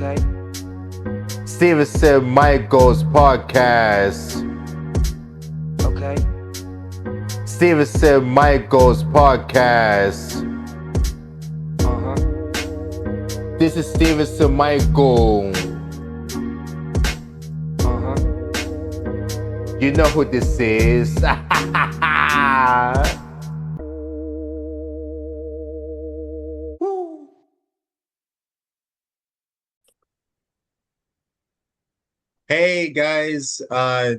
Okay. Stevenson Michael's podcast. Okay. Stevenson Michael's podcast. This is Stevenson Michael. You know who this is. Hey guys,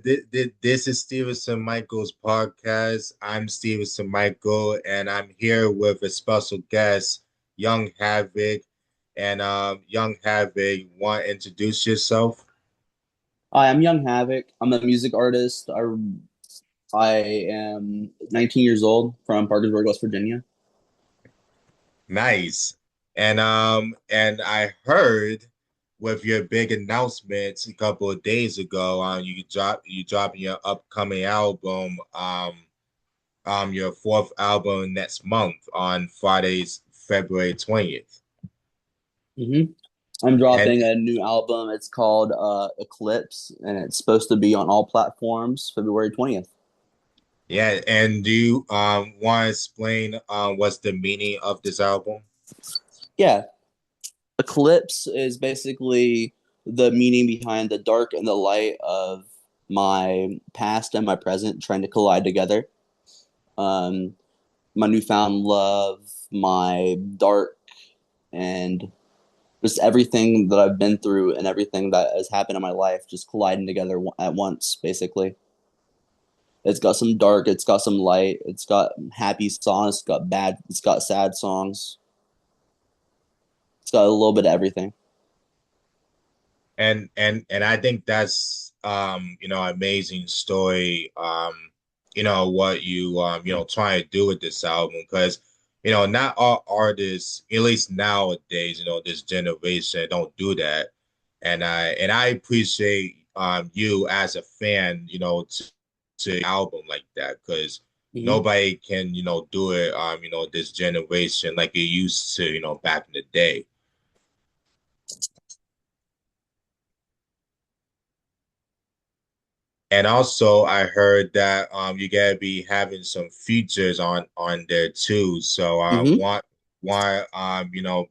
this is Stevenson Michael's podcast. I'm Stevenson Michael, and I'm here with a special guest, Yung HAVØC. And Yung HAVØC, want to introduce yourself? Hi, I'm Yung HAVØC. I'm a music artist. I am 19 years old from Parkersburg, West Virginia. Nice. And I heard with your big announcements a couple of days ago, you dropping your upcoming album, your fourth album next month on Friday's February 20th. I'm dropping a new album. It's called Eclipse, and it's supposed to be on all platforms February 20th. Yeah, and do you want to explain what's the meaning of this album? Yeah. Eclipse is basically the meaning behind the dark and the light of my past and my present trying to collide together. My newfound love, my dark, and just everything that I've been through and everything that has happened in my life just colliding together at once, basically. It's got some dark, it's got some light, it's got happy songs, it's got sad songs. It's got a little bit of everything. And I think that's amazing story. What you trying to do with this album, because not all artists, at least nowadays, this generation don't do that. And I appreciate you as a fan, to an album like that, because nobody can, do it this generation like it used to, back in the day. And also, I heard that you gotta be having some features on there too. So,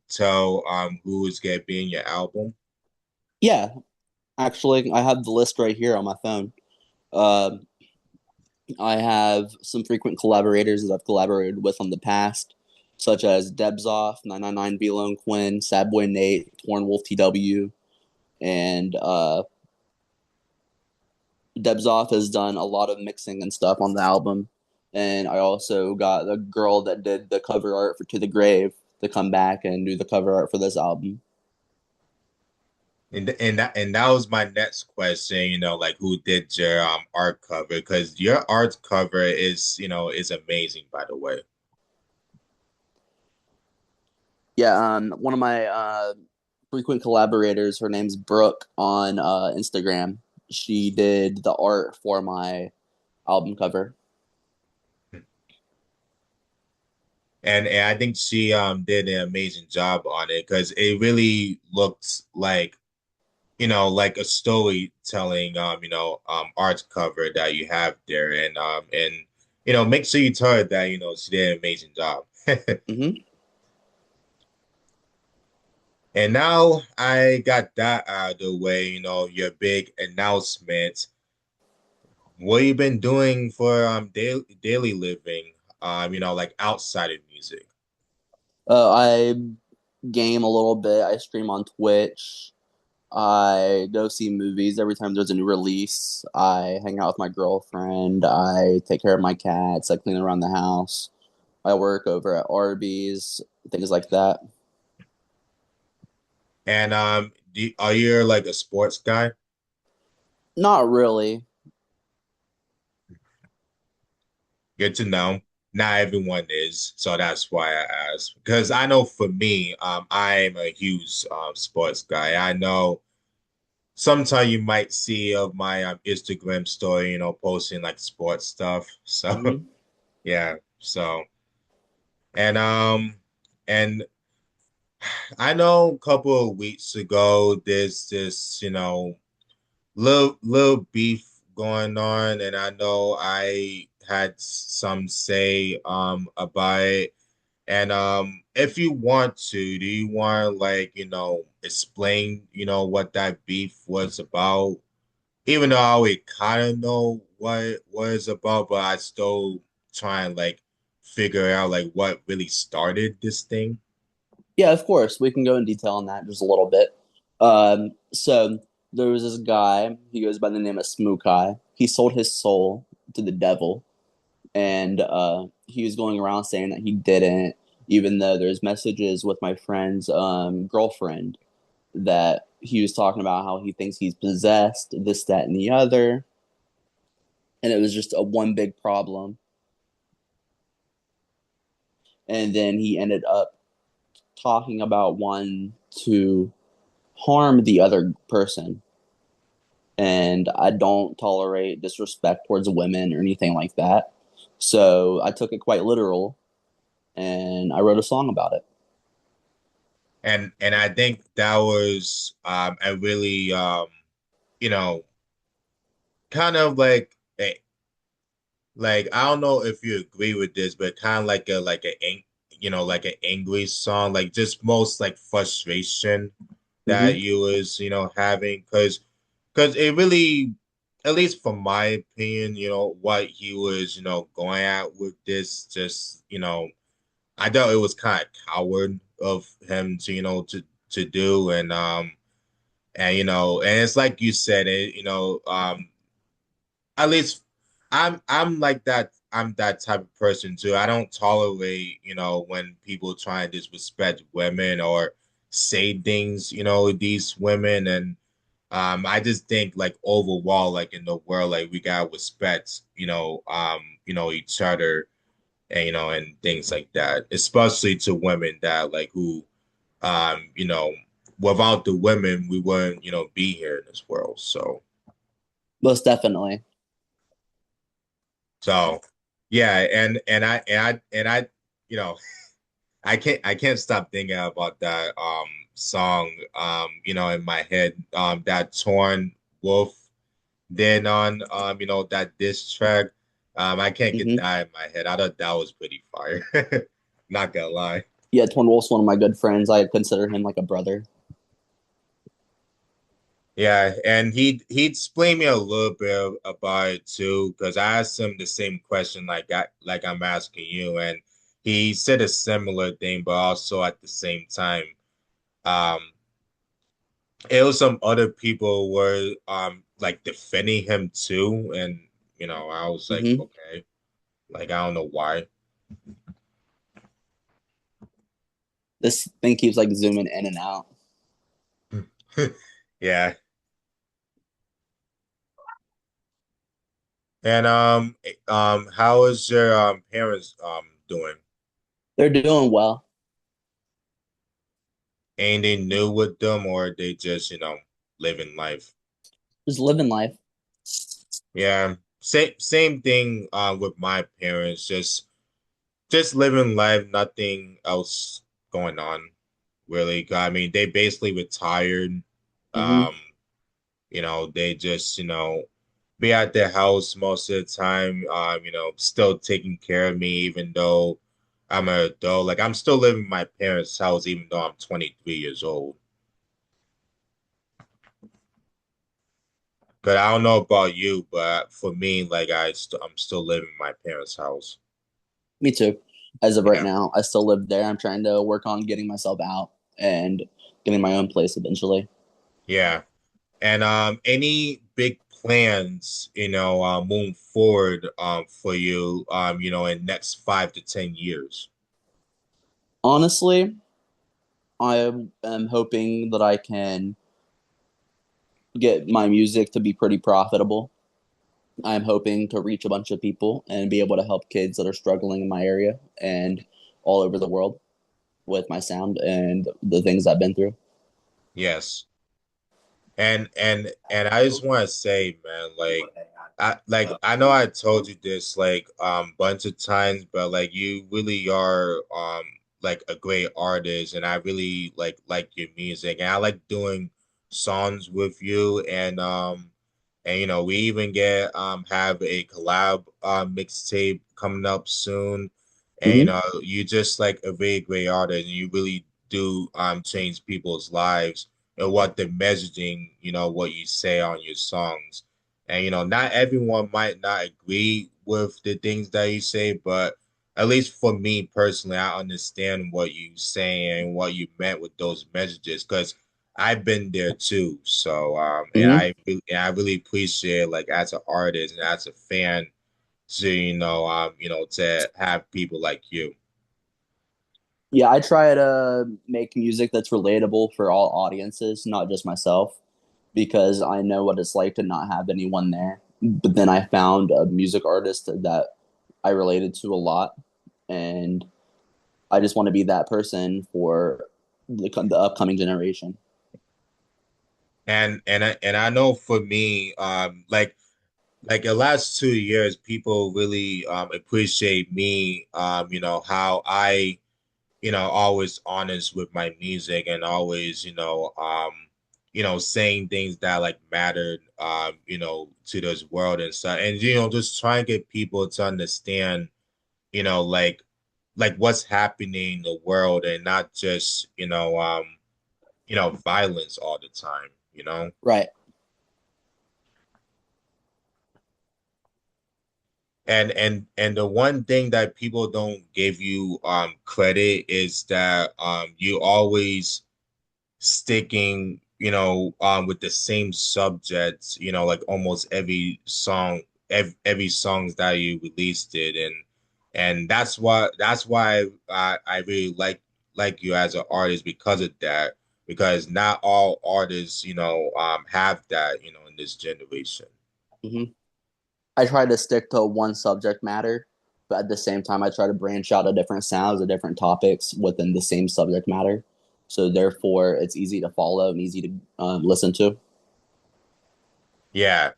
tell who is gonna be in your album? Yeah, actually, I have the list right here on my phone. I have some frequent collaborators that I've collaborated with on the past, such as Debzoff, 999 B Lone Quinn, Sad Boy Nate, Torn Wolf TW, and Debzoff has done a lot of mixing and stuff on the album. And I also got the girl that did the cover art for To the Grave to come back and do the cover art for this album. And that was my next question, like who did your art cover? Because your art cover is amazing, by the way. Yeah, one of my frequent collaborators, her name's Brooke on Instagram. She did the art for my album cover. And I think she did an amazing job on it, because it really looks like like a storytelling art cover that you have there. And make sure you tell her that she did an amazing job. And now I got that out of the way, your big announcement. What you been doing for daily living, like outside of music? I game a little bit. I stream on Twitch. I go see movies every time there's a new release. I hang out with my girlfriend. I take care of my cats. I clean around the house. I work over at Arby's, things like that. And are you like a sports guy? Not really. Good to know. Not everyone is, so that's why I asked. Because I know for me, I'm a huge sports guy. I know sometimes you might see of my Instagram story, posting like sports stuff. So yeah. So and I know a couple of weeks ago there's this, little beef going on, and I know I had some say about it. And if you want to, do you want to like, explain, what that beef was about? Even though I already kind of know what it's about, but I still try and like figure out like what really started this thing. Yeah, of course. We can go in detail on that just a little bit. So there was this guy, he goes by the name of SmooKai. He sold his soul to the devil, and he was going around saying that he didn't, even though there's messages with my friend's girlfriend that he was talking about how he thinks he's possessed, this, that, and the other. And it was just a one big problem. And then he ended up talking about one to harm the other person. And I don't tolerate disrespect towards women or anything like that. So I took it quite literal and I wrote a song about it. And I think that was a really you know, kind of like I don't know if you agree with this, but kind of like an angry song, like just most like frustration that Mm-hmm. you was, having because it really, at least from my opinion, what he was, going at with this, just, I thought it was kind of coward of him to, to do. And and it's like you said, at least I'm like that. I'm that type of person too. I don't tolerate, when people try and disrespect women or say things, these women. And I just think like overall, like in the world, like we gotta respect, each other and and things like that, especially to women that like who you know, without the women we wouldn't, be here in this world. Most definitely. So yeah, and I, you know, I can't stop thinking about that song in my head. That Torn Wolf did on that diss track. I can't get Mm-hmm. that in my head. I thought that was pretty fire. Not gonna lie. Yeah, Torn Wolf's one of my good friends. I consider him like a brother. Yeah, and he explained me a little bit about it too, because I asked him the same question like I'm asking you, and he said a similar thing, but also at the same time, um, it was some other people were like defending him too, and I was like, Mm-hmm. okay, like I don't know why. This thing keeps like zooming in and out. Yeah, and how is your parents doing? They're doing well. Anything new with them, or they just living life? Just living life. Yeah, same thing with my parents. Just living life, nothing else going on really. I mean, they basically retired. Mm-hmm. Um, they just be at their house most of the time. Still taking care of me, even though I'm an adult. Like I'm still living in my parents' house, even though I'm 23 years old. But I don't know about you, but for me, like I'm still living in my parents' house. Me too. As of right Yeah. now, I still live there. I'm trying to work on getting myself out and getting my own place eventually. Yeah. And any big plans, moving forward for you, in next 5 to 10 years? Honestly, I am hoping that I can get my music to be pretty profitable. I'm hoping to reach a bunch of people and be able to help kids that are struggling in my area and all over the world with my sound and the things I've been through. Yes. And I just want to say, man, I know I told you this like bunch of times, but like you really are like a great artist, and I really like your music, and I like doing songs with you, and we even get have a collab mixtape coming up soon, and Hmm. you just like a very great artist, and you really do change people's lives and what the messaging, what you say on your songs. And not everyone might not agree with the things that you say, but at least for me personally, I understand what you say and what you meant with those messages because I've been there too. So and Hmm. I really appreciate like as an artist and as a fan to to have people like you. Yeah, I try to make music that's relatable for all audiences, not just myself, because I know what it's like to not have anyone there. But then I found a music artist that I related to a lot, and I just want to be that person for the upcoming generation. And I know for me, like the last 2 years, people really appreciate me, how I always honest with my music and always, saying things that like mattered, to this world and stuff. And, just trying to get people to understand, you know, like, like what's happening in the world and not just, violence all the time. Right. And the one thing that people don't give you credit is that you always sticking, with the same subjects, like almost every songs that you released it, and that's why I really like you as an artist because of that, because not all artists, have that, in this generation. Hmm. I try to stick to one subject matter, but at the same time, I try to branch out to different sounds, to different topics within the same subject matter. So therefore, it's easy to follow and easy to listen to. Yeah,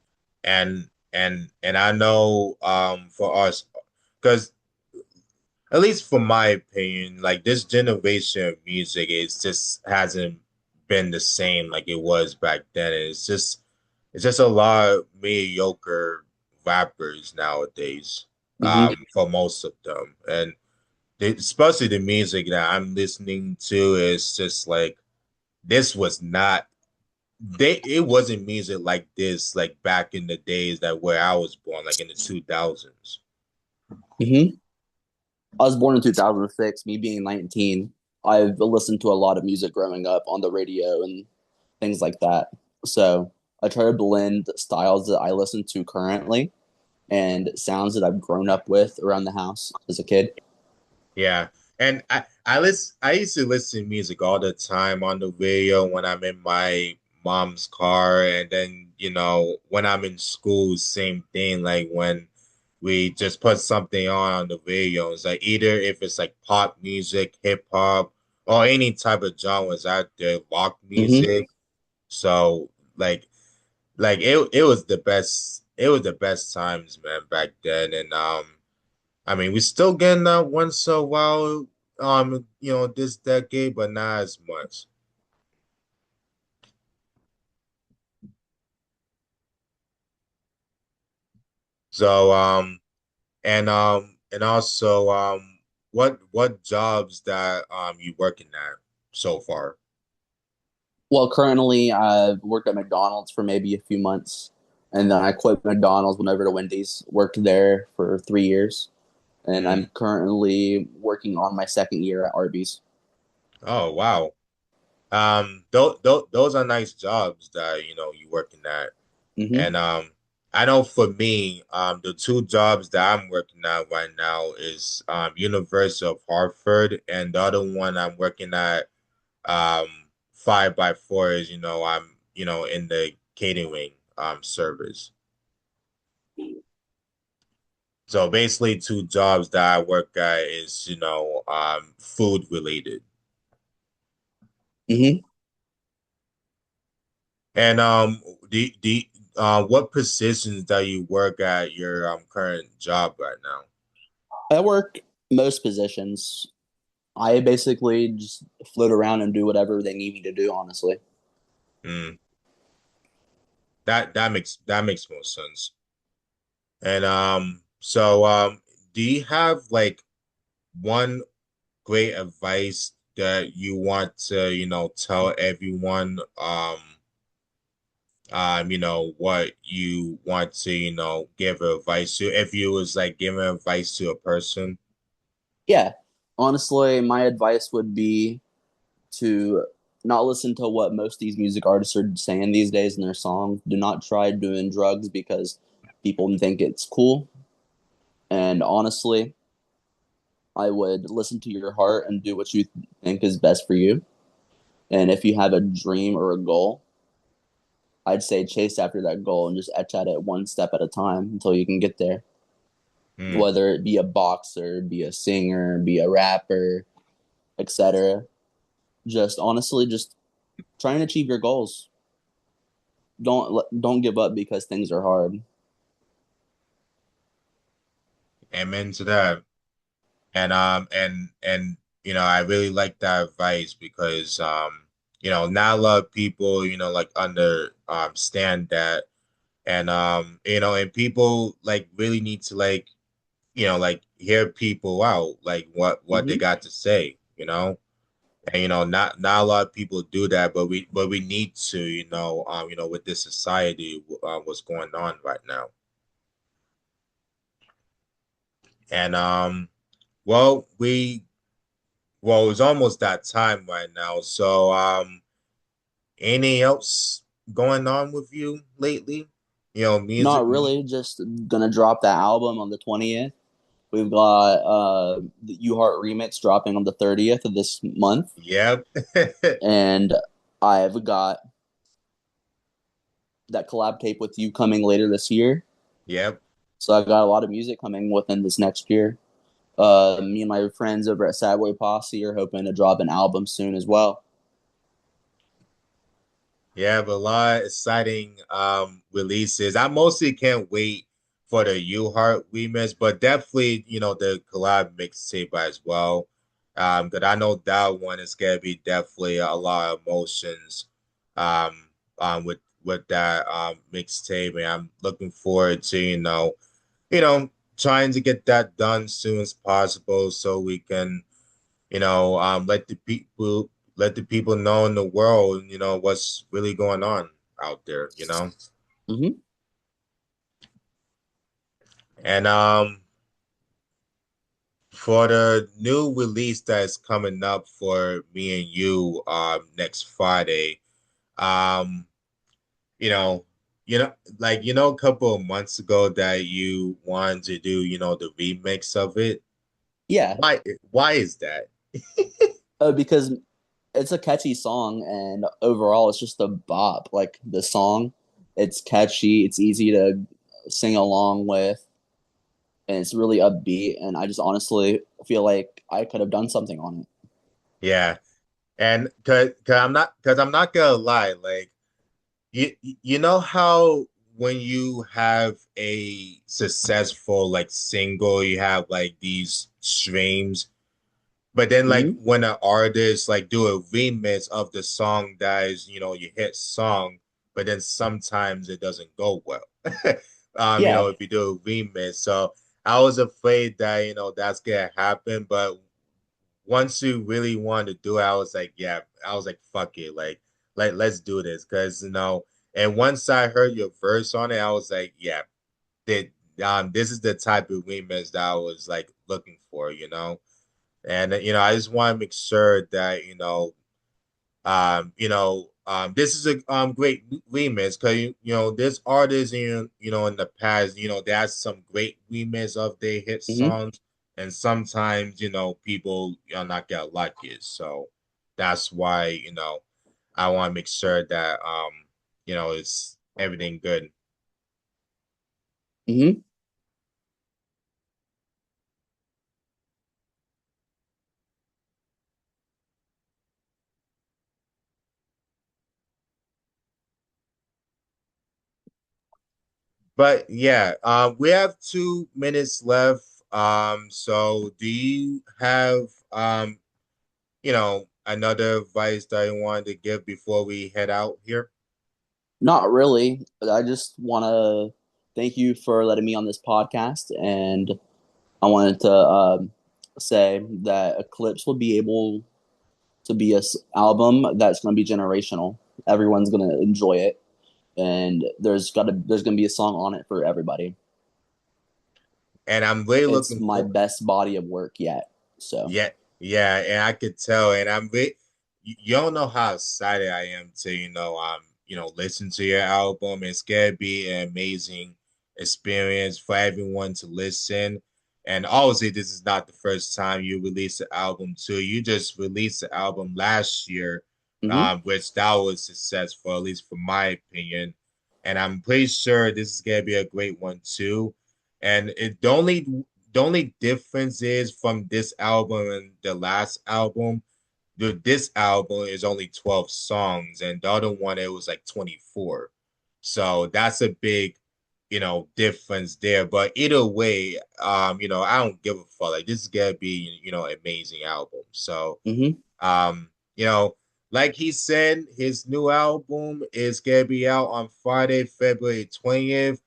and I know for us, because at least for my opinion, like this generation of music is just hasn't been the same like it was back then. It's just a lot of mediocre rappers nowadays, Hmm. for most of them. And especially the music that I'm listening to is just like this was not it wasn't music like this like back in the days that where I was born, like in the 2000s. Hmm. I was born in 2006. Me being 19, I've listened to a lot of music growing up on the radio and things like that. So I try to blend styles that I listen to currently and sounds that I've grown up with around the house as a kid. Yeah. And I used to listen to music all the time on the radio when I'm in my mom's car, and then, when I'm in school, same thing. Like when we just put something on the radio, it's like either if it's like pop music, hip hop, or any type of genres out there, rock Hmm. music. So like it was the best times, man, back then. And I mean, we're still getting that once a while, this decade, but not as much. So, and also, what jobs that you working at so far? Well, currently I've worked at McDonald's for maybe a few months, and then I quit McDonald's, went over to Wendy's, worked there for 3 years, and Mm. I'm currently working on my second year at Arby's. Oh, wow. Those are nice jobs that you working at. Hmm. And I know for me, the two jobs that I'm working at right now is University of Hartford, and the other one I'm working at 5x4 is I'm in the catering service. So basically, two jobs that I work at is food related. Hmm. And the what positions that you work at your current job right now? I work most positions. I basically just float around and do whatever they need me to do, honestly. Mm, that makes more sense. And do you have like one great advice that you want to, tell everyone, what you want to, give advice to if you was like giving advice to a person? Yeah, honestly, my advice would be to not listen to what most of these music artists are saying these days in their songs. Do not try doing drugs because people think it's cool. And honestly, I would listen to your heart and do what you think is best for you. And if you have a dream or a goal, I'd say chase after that goal and just etch at it one step at a time until you can get there. Mm. Whether it be a boxer, be a singer, be a rapper, etc. Just honestly, just try and achieve your goals. Don't give up because things are hard. Amen to that. And I really like that advice because not a lot of people, like understand that. And people like really need to like, like hear people out, like what they Hmm. got to say, And not a lot of people do that, but we need to, with this society, what's going on right now. And well, it's almost that time right now. So anything else going on with you lately? Not Music. really. Just gonna drop that album on the 20th. We've got the You Heart remix dropping on the 30th of this month, Yep. and I've got that collab tape with you coming later this year. Yep. So I've got a lot of music coming within this next year. Me and my friends over at Sadway Posse are hoping to drop an album soon as well. Yeah, but a lot of exciting releases. I mostly can't wait for the You Heart remix, but definitely, the collab mixtape as well. Because I know that one is gonna be definitely a lot of emotions um with that mixtape. And I'm looking forward to, you know, trying to get that done soon as possible so we can let the people know in the world, what's really going on out there. Hmm. And for the new release that's coming up for me and you next Friday, um, you know, like a couple of months ago that you wanted to do, the remix of it. Yeah, Why is that? because it's a catchy song, and overall, it's just a bop. Like the song, it's catchy, it's easy to sing along with, and it's really upbeat. And I just honestly feel like I could have done something on it. Yeah. And cause I'm not gonna lie, like you know how when you have a successful like single, you have like these streams, but then like Hmm. when an artist like do a remix of the song that is, your hit song, but then sometimes it doesn't go well. Yeah. If you do a remix. So I was afraid that, that's gonna happen, but once you really wanted to do it, I was like, yeah, I was like, fuck it, like let's do this, because And once I heard your verse on it, I was like, yeah, that this is the type of remix that I was like looking for. And I just want to make sure that this is a great remix because there's artists in the past they had some great remix of their hit Hmm. songs, and sometimes people not gonna like it. So that's why I want to make sure that it's everything good. Hmm. But yeah, we have 2 minutes left. So do you have another advice that I wanted to give before we head out here? Not really. I just want to thank you for letting me on this podcast, and I wanted to say that Eclipse will be able to be a album that's going to be generational. Everyone's going to enjoy it, and there's gonna be a song on it for everybody. And I'm really It's looking my for best body of work yet. So, yeah, yeah, and I could tell, and you don't know how excited I am to, listen to your album. It's gonna be an amazing experience for everyone to listen. And obviously, this is not the first time you released the album too. You just released the album last year, mhm. which that was successful, at least from my opinion. And I'm pretty sure this is gonna be a great one too. And the only difference is from this album and the last album, this album is only 12 songs, and the other one it was like 24. So that's a big, difference there. But either way, I don't give a fuck. Like this is gonna be, amazing album. So Mhm. um, you know, like he said, his new album is gonna be out on Friday, February 20th.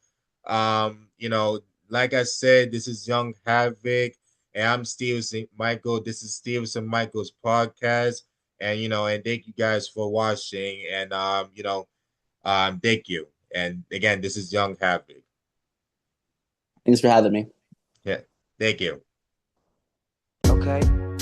Like I said, this is Young Havoc, and I'm Stevenson Michael. This is Stevenson Michael's podcast. And and thank you guys for watching. And thank you. And again, this is Young Havoc. Thanks for having me. Yeah, thank you. Okay.